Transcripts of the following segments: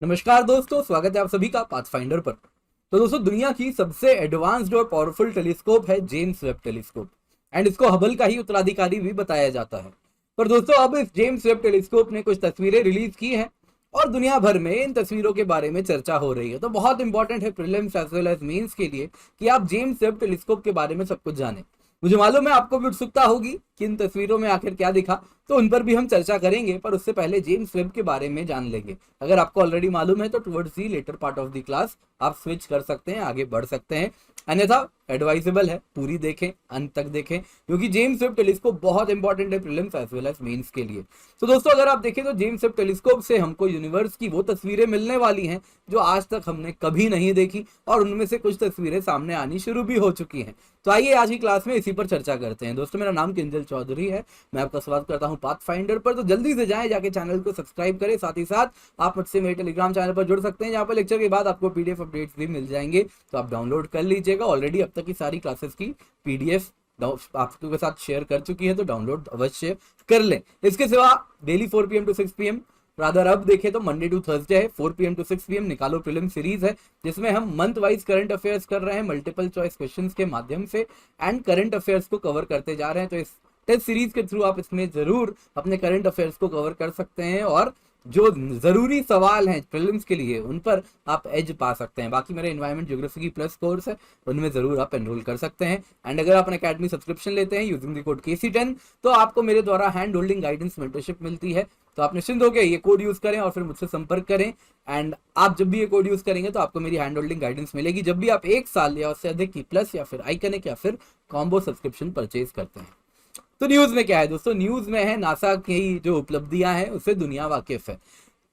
नमस्कार दोस्तों, स्वागत है आप सभी का पाथफाइंडर पर। तो दोस्तों, दुनिया की सबसे एडवांस्ड और पावरफुल टेलीस्कोप है जेम्स वेब टेलीस्कोप एंड इसको हबल का ही उत्तराधिकारी भी बताया जाता है। पर दोस्तों, अब इस जेम्स वेब टेलीस्कोप ने कुछ तस्वीरें रिलीज की हैं और दुनिया भर में इन तस्वीरों के बारे में चर्चा हो रही है। तो बहुत इंपॉर्टेंट है prelims as well as mains के लिए कि आप जेम्स वेब टेलीस्कोप के बारे में सब कुछ जानें। मुझे मालूम है आपको भी उत्सुकता होगी कि इन तस्वीरों में आखिर क्या दिखा, तो उन पर भी हम चर्चा करेंगे, पर उससे पहले जेम्स वेब के बारे में जान लेंगे। अगर आपको ऑलरेडी मालूम है तो towards the latter part of the class आप स्विच कर सकते हैं, आगे बढ़ सकते हैं। अन्यथा एडवाइजेबल है पूरी देखें, अंत तक देखें, क्योंकि जेम्स वेब टेलीस्कोप बहुत इंपॉर्टेंट है prelims as well as mains के लिए। तो दोस्तों, अगर आप देखें तो जेम्स वेब टेलीस्कोप से हमको यूनिवर्स की वो तस्वीरें मिलने वाली हैं जो आज तक हमने कभी नहीं देखी, और उनमें से कुछ तस्वीरें सामने आनी शुरू भी हो चुकी हैं। तो आइए आज की क्लास में इसी पर चर्चा करते हैं। दोस्तों, मेरा नाम किंजल चौधरी है, मैं आपका स्वागत करता हूं पाथफाइंडर पर। तो जल्दी से जाएं, जाके चैनल को सब्सक्राइब करें। साथ ही साथ आप मुझसे मेरे टेलीग्राम चैनल पर जुड़ सकते हैं, जहां पर लेक्चर के बाद आपको पीडीएफ अपडेट्स भी मिल जाएंगे, तो आप डाउनलोड कर लीजिएगा। ऑलरेडी अब तक की सारी क्लासेस की पीडीएफ आपके साथ शेयर कर चुकी है, तो डाउनलोड अवश्य कर लें। इसके सिवा daily 4 PM to 6 PM, rather अब देखें तो मंडे टू थर्सडे है, 4 PM टू 6 PM निकालो प्रीलिम सीरीज है, जिसमें हम मंथ वाइज करंट अफेयर्स कर रहे हैं मल्टीपल चॉइस क्वेश्चंस के माध्यम से, एंड करंट अफेयर्स को कवर करते जा रहे हैं। तो इस टेस्ट सीरीज के थ्रू आप इसमें जरूर अपने करंट अफेयर्स को कवर कर सकते हैं, और जो जरूरी सवाल हैं प्रीलिम्स के लिए उन पर आप एज पा सकते हैं। बाकी मेरे एनवायरमेंट ज्योग्राफी की प्लस कोर्स है, उनमें जरूर आप एनरोल कर सकते हैं। एंड अगर आप अकेडमी सब्सक्रिप्शन लेते हैं यूजिंग द कोड KC10, तो आपको मेरे द्वारा हैंड होल्डिंग गाइडेंस मेंटरशिप मिलती है। तो आप निश्चिंत होकर ये कोड यूज करें और फिर मुझसे संपर्क करें। एंड आप जब भी ये कोड यूज करेंगे तो आपको मेरी हैंड होल्डिंग गाइडेंस मिलेगी, जब भी आप 1 साल या उससे अधिक की प्लस या फिर आइकनिक या फिर कॉम्बो सब्सक्रिप्शन परचेज करते हैं। तो न्यूज में क्या है दोस्तों? न्यूज में है नासा की जो उपलब्धियां हैं उससे दुनिया वाकिफ है।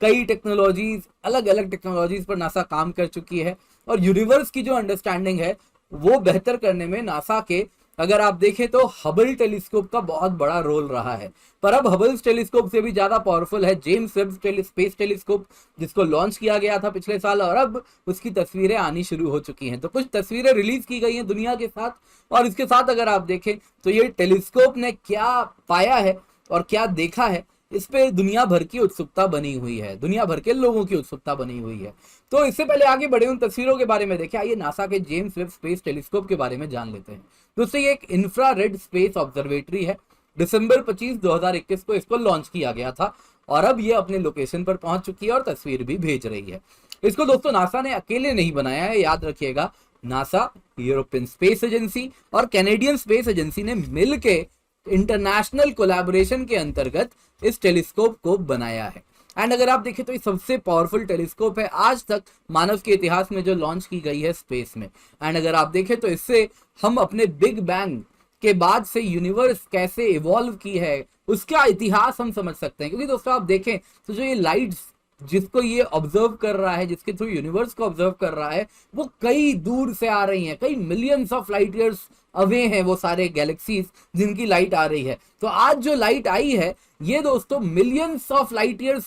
कई टेक्नोलॉजीज, अलग अलग टेक्नोलॉजीज पर नासा काम कर चुकी है, और यूनिवर्स की जो अंडरस्टैंडिंग है वो बेहतर करने में नासा के, अगर आप देखें तो हबल टेलीस्कोप का बहुत बड़ा रोल रहा है। पर अब हबल टेलीस्कोप से भी ज्यादा पावरफुल है जेम्स वेब स्पेस टेलीस्कोप, जिसको लॉन्च किया गया था पिछले साल, और अब उसकी तस्वीरें आनी शुरू हो चुकी हैं। तो कुछ तस्वीरें रिलीज की गई हैं दुनिया के साथ, और इसके साथ अगर आप देखें तो ये टेलीस्कोप ने क्या पाया है और क्या देखा है, इस पे दुनिया भर की उत्सुकता बनी हुई है, दुनिया भर के लोगों की उत्सुकता बनी हुई है। तो इससे पहले आगे बढ़े उन तस्वीरों के बारे में देखें, आइए नासा के जेम्स वेब स्पेस टेलीस्कोप के बारे में जान लेते हैं। दोस्तों, ये एक इंफ्रारेड स्पेस ऑब्जर्वेटरी है। दिसंबर 25, 2021 को इसको लॉन्च किया गया था, और अब ये अपने लोकेशन पर पहुंच चुकी है और तस्वीर भी भेज रही है। इसको दोस्तों नासा ने अकेले नहीं बनाया है, याद रखिएगा। नासा, यूरोपियन स्पेस एजेंसी और कैनेडियन स्पेस एजेंसी ने मिलकर इंटरनेशनल कोलैबोरेशन के अंतर्गत इस टेलीस्कोप को बनाया है। एंड अगर आप देखें तो ये सबसे पावरफुल टेलीस्कोप है आज तक मानव के इतिहास में जो लॉन्च की गई है स्पेस में। एंड अगर आप देखें तो इससे हम अपने बिग बैंग के बाद से यूनिवर्स कैसे इवॉल्व की है उसका इतिहास हम समझ सकते हैं। क्योंकि दोस्तों आप देखें तो जो ये लाइट्स जिसको ये ऑब्जर्व कर रहा है, जिसके थ्रू यूनिवर्स को ऑब्जर्व कर रहा है, वो कई दूर से आ रही हैं, कई millions of light years away हैं वो सारे गैलेक्सीज जिनकी लाइट आ रही है। तो आज जो लाइट आई है ये दोस्तों millions of light years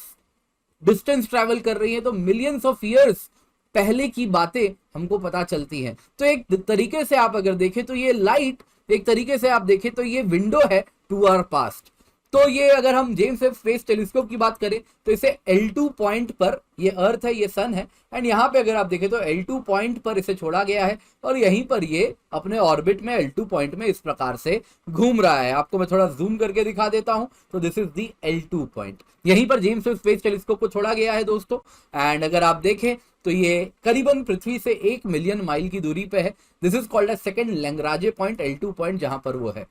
distance travel कर रही है, तो मिलियंस ऑफ ईयर्स पहले की बातें हमको पता चलती हैं। तो एक तरीके से आप अगर देखें तो ये लाइट, एक तरीके से आप देखें तो ये विंडो है टू आवर पास्ट। तो ये अगर हम जेम्स वेब स्पेस टेलीस्कोप की बात करें तो इसे L2 पॉइंट पर, ये अर्थ है, ये सन है, एंड यहाँ पे अगर आप देखें तो L2 पॉइंट पर इसे छोड़ा गया है, और यहीं पर ये अपने ऑर्बिट में L2 पॉइंट में इस प्रकार से घूम रहा है। आपको मैं थोड़ा जूम करके दिखा देता हूं, तो this is the L2 point. यहीं पर जेम्स वेब स्पेस टेलीस्कोप को छोड़ा गया है दोस्तों। एंड अगर आप देखें तो ये करीबन पृथ्वी से 1 मिलियन माइल की दूरी पे है। This is called as second Lagrange point, L2 point जहां पर वो है।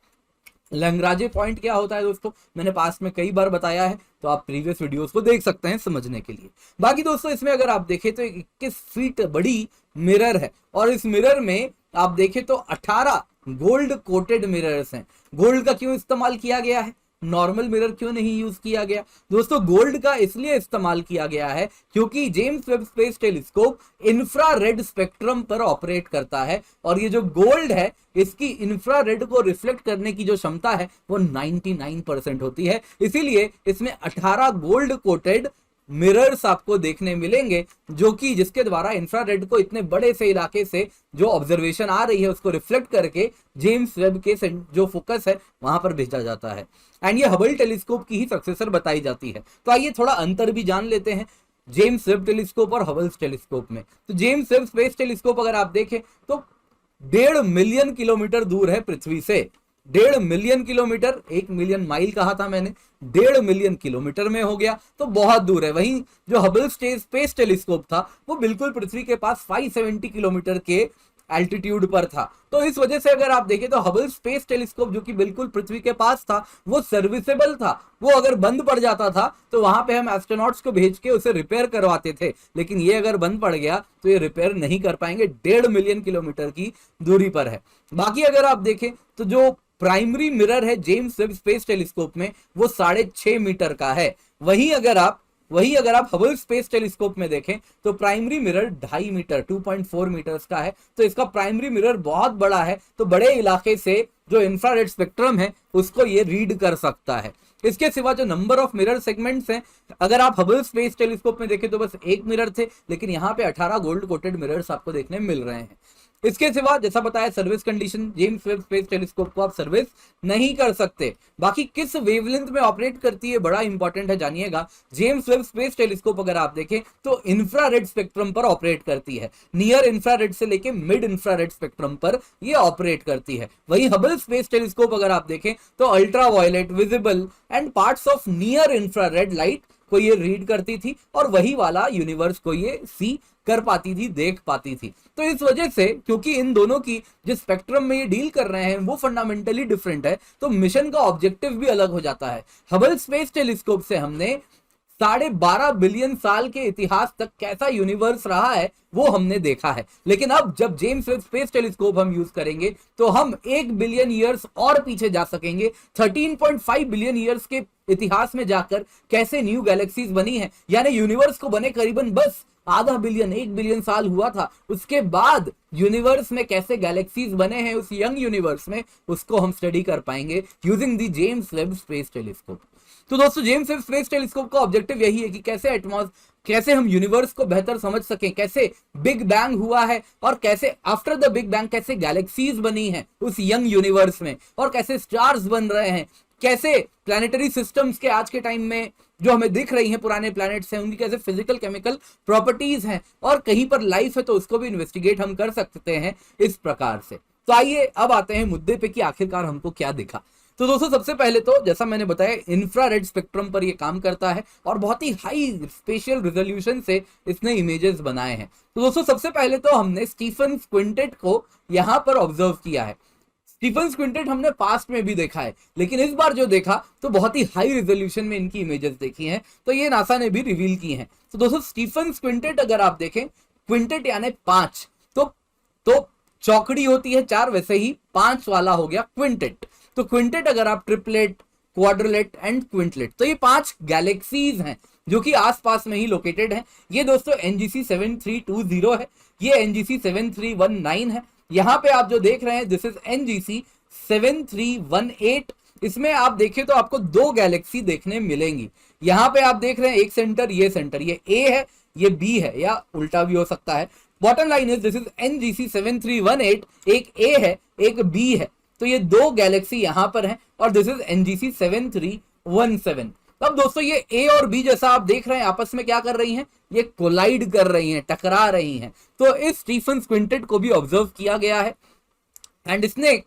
लैंग्राजे पॉइंट क्या होता है दोस्तों, मैंने पास में कई बार बताया है, तो आप प्रीवियस वीडियोस को देख सकते हैं समझने के लिए। बाकी दोस्तों इसमें अगर आप देखें तो 21 फीट बड़ी मिरर है, और इस मिरर में आप देखें तो 18 गोल्ड कोटेड मिरर्स हैं। गोल्ड का क्यों इस्तेमाल किया गया है, नॉर्मल मिरर क्यों नहीं यूज किया गया? दोस्तों गोल्ड का इसलिए इस्तेमाल किया गया है क्योंकि James web space telescope infrared spectrum पर ऑपरेट करता है, और ये जो गोल्ड है इसकी इंफ्रारेड को रिफ्लेक्ट करने की जो क्षमता है वो 99% होती है। इसीलिए इसमें 18 गोल्ड कोटेड मिरर्स आपको देखने मिलेंगे, जो कि जिसके द्वारा इंफ्रारेड को इतने बड़े से इलाके से जो ऑब्जर्वेशन आ रही है उसको रिफ्लेक्ट करके जेम्स वेब के जो फोकस है वहां पर भेजा जाता है। एंड ये हबल टेलीस्कोप की ही सक्सेसर बताई जाती है। तो आइए थोड़ा अंतर भी जान लेते हैं। जेम्स वेब टेलीस्कोप और हबल्स टेलीस्कोप में। तो जेम्स वेब स्पेस टेलीस्कोप अगर आप देखें तो 1.5 मिलियन किलोमीटर दूर है पृथ्वी से। 1.5 मिलियन किलोमीटर, 1 मिलियन माइल कहा था मैंने, 1.5 मिलियन किलोमीटर में हो गया, तो बहुत दूर है। वहीं जो हबल स्पेस टेलीस्कोप था वो बिल्कुल पृथ्वी के पास 570 किलोमीटर के एल्टीट्यूड पर था। तो इस वजह से अगर आप देखें तो हबल स्पेस टेलीस्कोप जो कि बिल्कुल पृथ्वी के पास था वो सर्विसेबल था। वो अगर बंद पड़ जाता था तो वहां पे हम एस्ट्रोनॉट्स को भेज के उसे रिपेयर करवाते थे, लेकिन ये अगर बंद पड़ गया तो ये रिपेयर नहीं कर पाएंगे, 1.5 मिलियन किलोमीटर की दूरी पर है। बाकी अगर आप देखें तो जो प्राइमरी मिरर है जेम्स वेब स्पेस टेलीस्कोप में वो 6.5 मीटर का है। वहीं अगर आप हबल स्पेस टेलीस्कोप में देखें तो प्राइमरी मिरर 2.5 मीटर 2.4 मीटर्स का है। तो इसका प्राइमरी मिरर बहुत बड़ा है, तो बड़े इलाके से जो इंफ्रारेड स्पेक्ट्रम है उसको ये रीड कर सकता है। इसके सिवा जो नंबर ऑफ मिरर सेगमेंट्स हैं, अगर आप हबल स्पेस टेलीस्कोप में देखें तो बस 1 मिरर थे, लेकिन यहाँ पे 18 गोल्ड कोटेड मिरर्स आपको देखने मिल रहे हैं। इसके सिवा जैसा बताया service condition, James Webb space telescope को आप सर्विस नहीं कर सकते। बाकी किस वेवलेंथ में ऑपरेट करती है बड़ा इंपॉर्टेंट है, जानिएगा। जेम्स वेब स्पेस टेलीस्कोप अगर आप देखें तो इंफ्रारेड स्पेक्ट्रम पर ऑपरेट करती है, नियर इंफ्रारेड से लेके मिड इंफ्रारेड स्पेक्ट्रम पर ये ऑपरेट करती है। वहीं हबल स्पेस टेलीस्कोप अगर आप देखें तो ultra violet, visible and parts of near infrared light को ये रीड करती थी, और वही वाला यूनिवर्स को ये सी कर पाती थी, देख पाती थी। तो इस वजह से, क्योंकि इन दोनों की जिस स्पेक्ट्रम में ये डील कर रहे हैं वो फंडामेंटली डिफरेंट है, तो मिशन का ऑब्जेक्टिव भी अलग हो जाता है। हबल स्पेस टेलीस्कोप से हमने 12.5 बिलियन साल के इतिहास तक कैसा यूनिवर्स रहा है वो हमने देखा है, लेकिन अब जब जेम्स वेब स्पेस टेलीस्कोप हम यूज करेंगे तो हम 1 बिलियन ईयर्स और पीछे जा सकेंगे। 13.5 बिलियन ईयर्स के इतिहास में जाकर कैसे न्यू गैलेक्सीज बनी है, यानी यूनिवर्स को बने करीबन बस आधा बिलियन 1 बिलियन साल हुआ था, उसके बाद यूनिवर्स में कैसे गैलेक्सीज बने हैं उस यंग यूनिवर्स में, उसको हम स्टडी कर पाएंगे using the James Webb space telescope. तो दोस्तों जेम्स वेब स्पेस टेलीस्कोप का ऑब्जेक्टिव यही है कि कैसे हम यूनिवर्स को बेहतर समझ सकें, कैसे बिग बैंग हुआ है और कैसे आफ्टर द बिग बैंग कैसे गैलेक्सीज बनी हैं उस यंग यूनिवर्स में, और कैसे स्टार्स बन रहे हैं, कैसे प्लैनेटरी सिस्टम्स के आज के टाइम में जो हमें दिख रही हैं पुराने प्लैनेट्स हैं उनकी कैसे फिजिकल केमिकल प्रॉपर्टीज हैं, और कहीं पर लाइफ है तो उसको भी इन्वेस्टिगेट हम कर सकते हैं इस प्रकार से। तो आइए अब आते हैं मुद्दे पे कि आखिरकार हमको क्या दिखा। तो दोस्तों सबसे पहले तो जैसा मैंने बताया इंफ्रारेड स्पेक्ट्रम पर ये काम करता है और बहुत ही हाई स्पेशियल रिजोल्यूशन से इसने इमेजेस बनाए हैं। तो दोस्तों सबसे पहले तो हमने स्टीफन क्विंटेट को यहाँ पर ऑब्जर्व किया है। स्टीफन क्विंटेट हमने पास्ट में भी देखा है, लेकिन इस बार जो देखा तो बहुत ही हाई रिजोल्यूशन में इनकी इमेजेस देखी हैं, तो ये नासा ने भी रिवील की हैं। तो दोस्तों स्टीफन क्विंटेट अगर आप देखें, क्विंटेट यानी 5, तो चौकड़ी होती है 4, वैसे ही 5 वाला हो गया क्विंटेट। तो क्विंटेट अगर आप ट्रिपलेट, क्वाड्रलेट एंड क्विंटलेट, तो ये 5 गैलेक्सीज हैं जो कि आसपास में ही लोकेटेड हैं। ये दोस्तों NGC 7320 है, ये NGC 7319 है। यहाँ पे आप जो देख रहे हैं दिस इज NGC 7318। इसमें आप देखें तो आपको 2 गैलेक्सी देखने मिलेंगी। यहाँ पे आप देख रहे हैं एक सेंटर, ये A है, ये B है, या उल्टा भी हो सकता है। Bottom line is this is NGC 7318, एक A है एक B है, तो ये 2 गैलेक्सी यहां पर हैं, और दिस इज NGC 7317। अब दोस्तों ये A और B जैसा आप देख रहे हैं आपस में क्या कर रही हैं, ये कोलाइड कर रही हैं, टकरा रही हैं। तो इस स्टीफन क्विंटेट को भी ऑब्जर्व किया गया है, एंड इसने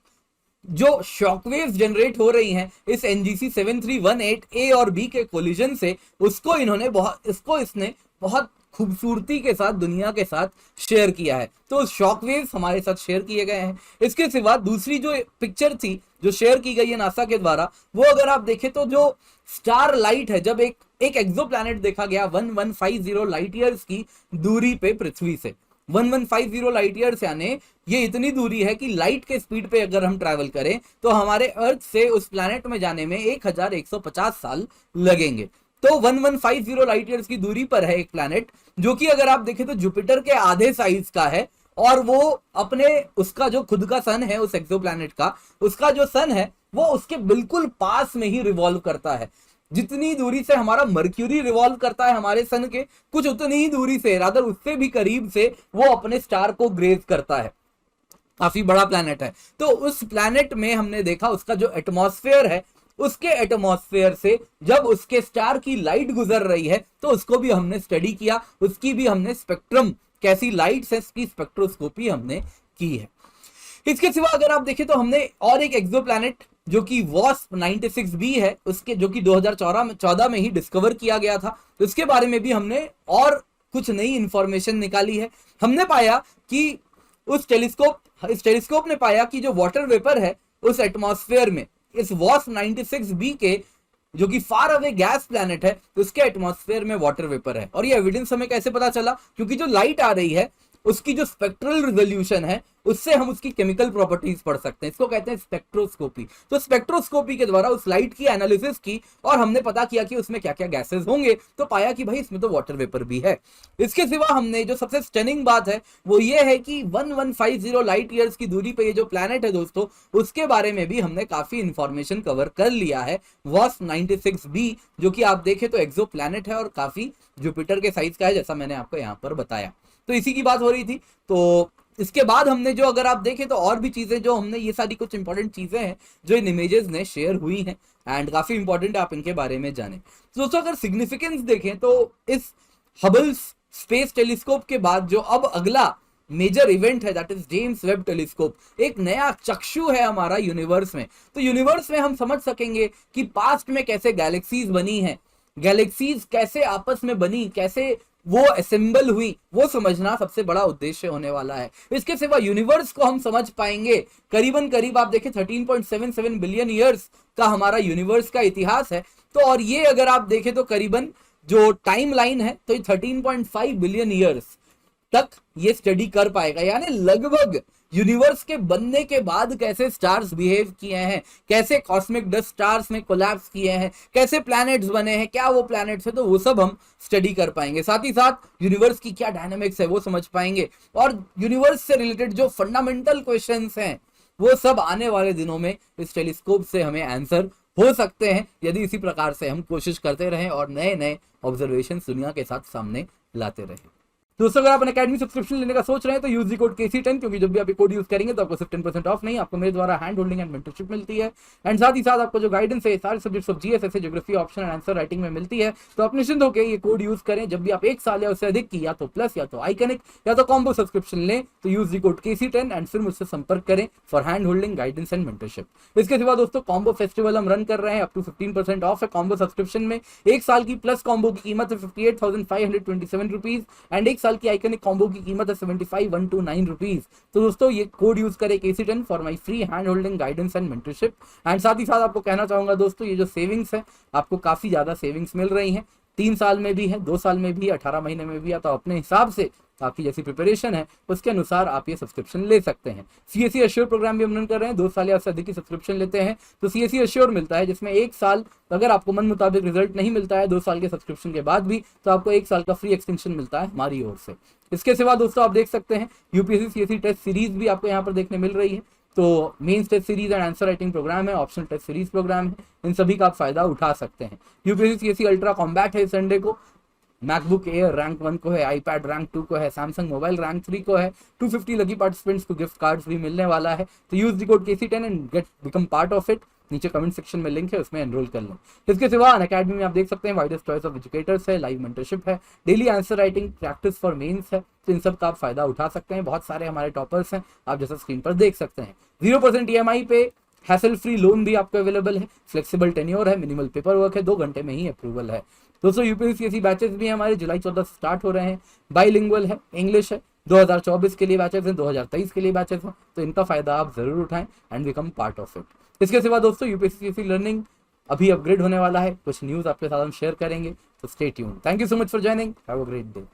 जो शॉकवेव्स जनरेट हो रही हैं इस NGC 7318 A और B के कोलिजन से, इसने बहुत खूबसूरती के साथ दुनिया के साथ शेयर किया है। तो शॉकवेव्स हमारे साथ शेयर किए गए हैं। इसके सिवा दूसरी जो पिक्चर थी जो शेयर की गई है नासा के द्वारा, वो अगर आप देखें तो जो स्टार लाइट है, जब एक एक्सोप्लैनेट देखा गया 1150 लाइट ईयर्स की दूरी पे पृथ्वी से। 1150 लाइट ईयर्स यानी ये इतनी दूरी है कि लाइट के स्पीड पे अगर हम ट्रैवल करें तो हमारे अर्थ से उस प्लैनेट में जाने में 1150 साल लगेंगे। तो 1150 लाइट ईयर्स की दूरी पर है एक प्लैनेट, जो कि अगर आप देखें तो जुपिटर के आधे साइज का है, और वो उसका जो खुद का सन है उस एक्सोप्लैनेट का, उसका जो सन है वो उसके बिल्कुल पास में ही रिवॉल्व करता है। जितनी दूरी से हमारा मर्क्यूरी रिवॉल्व करता है हमारे सन के, कुछ उतनी ही दूरी से, रादर उससे भी करीब से वो अपने स्टार को ग्रेज करता है। काफी बड़ा प्लैनेट है। तो उस प्लैनेट में हमने देखा उसका जो एटमॉस्फेयर है उसके एटमॉस्फेयर से जब उसके स्टार की लाइट गुजर रही है तो उसको भी हमने स्टडी किया, उसकी भी हमने स्पेक्ट्रम, कैसी लाइट्स है इसकी स्पेक्ट्रोस्कोपी हमने की है। इसके सिवा अगर आप देखें तो हमने और एक एक्सोप्लैनेट जो कि वॉस्प 96b है, उसके जो कि 2014 में ही डिस्कवर किया गया था, उसके बारे में भी हमने और कुछ नई इंफॉर्मेशन निकाली है। हमने पाया कि इस टेलीस्कोप ने पाया कि जो वाटर वेपर है उस एटमॉस्फेयर में, इस वॉस्प 96b के जो कि फार अवे गैस प्लैनेट है, उसके एटमॉस्फेयर में वाटर वेपर है। और ये एविडेंस हमें कैसे पता चला? क्योंकि जो लाइट आ रही है उसकी जो स्पेक्ट्रल रिजोल्यूशन है उससे हम उसकी केमिकल प्रॉपर्टीज पढ़ सकते हैं, इसको कहते हैं स्पेक्ट्रोस्कोपी। तो स्पेक्ट्रोस्कोपी के द्वारा उस लाइट की एनालिसिस की और हमने पता किया कि उसमें क्या क्या गैसेस होंगे, तो पाया कि भाई इसमें तो वाटर वेपर भी है। इसके सिवा हमने जो सबसे स्टनिंग बात है वो ये है कि 1150 लाइट ईयर्स की दूरी पे ये जो प्लैनेट है दोस्तों, उसके बारे में भी हमने काफी इंफॉर्मेशन कवर कर लिया है। वॉस्प 96b जो कि आप देखें तो एक्सो प्लैनेट है और काफी जुपिटर के साइज का है, जैसा मैंने आपको यहाँ पर बताया। तो इसी की बात हो रही थी। तो इसके बाद हमने जो अगर आप देखें तो और भी चीजें जो हमने, ये सारी कुछ इंपॉर्टेंट चीजें हैं जो इन इमेजेस ने शेयर हुई हैं एंड काफी इंपॉर्टेंट आप इनके बारे में जाने। तो दोस्तों अगर सिग्निफिकेंस देखें तो इस हबल स्पेस टेलीस्कोप के बाद जो अब अगला मेजर इवेंट है that is James Webb telescope, एक नया चक्षु है हमारा यूनिवर्स में। तो यूनिवर्स में हम समझ सकेंगे कि पास्ट में कैसे गैलेक्सीज बनी हैं, गैलेक्सीज कैसे आपस में बनी, कैसे वो असेंबल हुई, वो समझना सबसे बड़ा उद्देश्य होने वाला है। इसके सिवा यूनिवर्स को हम समझ पाएंगे। करीबन करीब आप देखें 13.77 बिलियन ईयर्स का हमारा यूनिवर्स का इतिहास है। तो और ये अगर आप देखें तो करीबन जो टाइम लाइन है तो 13.5 बिलियन ईयर्स तक ये स्टडी कर पाएगा, यानी लगभग यूनिवर्स के बनने के बाद कैसे स्टार्स बिहेव किए हैं, कैसे कॉस्मिक डस्ट स्टार्स में कोलैप्स किए हैं, कैसे प्लैनेट्स बने हैं, क्या वो प्लैनेट्स है, तो वो सब हम स्टडी कर पाएंगे। साथ ही साथ यूनिवर्स की क्या डायनामिक्स है वो समझ पाएंगे, और यूनिवर्स से रिलेटेड जो फंडामेंटल क्वेश्चंस हैं वो सब आने वाले दिनों में इस टेलीस्कोप से हमें आंसर हो सकते हैं, यदि इसी प्रकार से हम कोशिश करते रहें और नए नए ऑब्जर्वेशन दुनिया के साथ सामने लाते रहें। दोस्तों अगर आप अकेडमी सब्सक्रिप्शन लेने का सोच रहे हैं तो यूज दी कोड KC10, क्योंकि जब भी आप कोड यूज करेंगे तो आपको सिर्फ 10% ऑफ नहीं, आपको मेरे द्वारा हैंड होल्डिंग एंड मेंटरशिप मिलती है। एंड साथ ही साथ आपको जो गाइडेंस है सारे सब्जेक्ट्स ऑफ GS, ऐसे geography, option and answer writing में मिलती है। तो आप निश्चिंत होकर ये कोड यूज करें। जब भी आप 1 साल या उससे अधिक की या तो प्लस या तो आइकनिक या तो कॉम्बो सब्सक्रिप्शन लें तो use the code KC10 and फिर मुझसे संपर्क करें for hand holding, guidance and mentorship. इसके सिवा दोस्तों कॉम्बो फेस्टिवल हम रन कर रहे हैं, अप टू 15% ऑफ है कॉम्बो सब्सक्रिप्शन में। 1 साल की प्लस कॉम्बो की कीमत है 58,527 रुपीज एंड 1 साल की आइकनिक कॉम्बो की कीमत है 75,129 रुपीज। तो दोस्तों ये कोड यूज करें KC10 for my free hand holding, guidance and mentorship. And साथ ही साथ आपको कहना चाहूंगा दोस्तों, ये जो सेविंग्स है आपको काफी ज्यादा सेविंग्स मिल रही हैं, 3 साल में भी है, 2 साल में भी है, 18 महीने में भी है। तो अपने हिसाब से आपकी जैसी प्रिपरेशन है उसके अनुसार आप ये सब्सक्रिप्शन ले सकते हैं। CSE अश्योर प्रोग्राम भी हम रन कर रहे हैं। 2 साल या उससे अधिक की सब्सक्रिप्शन लेते हैं तो CSE अश्योर मिलता है, जिसमें 1 साल अगर आपको मन मुताबिक रिजल्ट नहीं मिलता है 2 साल के सब्सक्रिप्शन के बाद भी, तो आपको 1 साल का फ्री एक्सटेंशन मिलता है हमारी ओर से। इसके सिवा दोस्तों आप देख सकते हैं UPSC CSE टेस्ट सीरीज भी आपको यहाँ पर देखने मिल रही है। तो mains test series and answer writing program है, ऑप्शनल टेस्ट सीरीज प्रोग्राम है, इन सभी का आप फायदा उठा सकते हैं। UPSC CSE अल्ट्रा कॉम्बैट है संडे को, मैकबुक एयर रैंक 1 को है, आईपैड रैंक 2 को है, सैमसंग मोबाइल रैंक 3 को है। 250 लकी पार्टिसिपेंट्स को गिफ्ट कार्ड्स भी मिलने वाला है। तो use the code KC10 and get become part of it. नीचे कमेंट सेक्शन में लिंक है, उसमें एनरोल कर लें। इसके सिवा अनअकैडमी में आप देख सकते हैं वाइडेस्ट चॉइस ऑफ एजुकेटर्स है, लाइव मेंटरशिप है, daily answer writing practice for mains है। तो इन सब का आप फायदा उठा सकते हैं। बहुत सारे हमारे टॉपर्स हैं, आप जैसा स्क्रीन पर देख सकते हैं। 0% EMI पे हैसल फ्री लोन भी आपको अवेलेबल है, फ्लेक्सिबल टेन्योर है, मिनिमल पेपर वर्क है, 2 घंटे में ही अप्रूवल है। दोस्तों UPSC CSE बैचेस भी हमारे जुलाई 14 से स्टार्ट हो रहे हैं। बाइलिंगुअल है, इंग्लिश है, 2024 के लिए बैचेस हैं, 2023 के लिए बैचेस हैं। तो इनका फायदा आप जरूर उठाएं and become part of it. इसके सिवा दोस्तों UPSC CSE लर्निंग अभी अपग्रेड होने वाला है, कुछ न्यूज आपके साथ हम शेयर करेंगे, तो stay tuned. Thank you so much for joining, have a great day.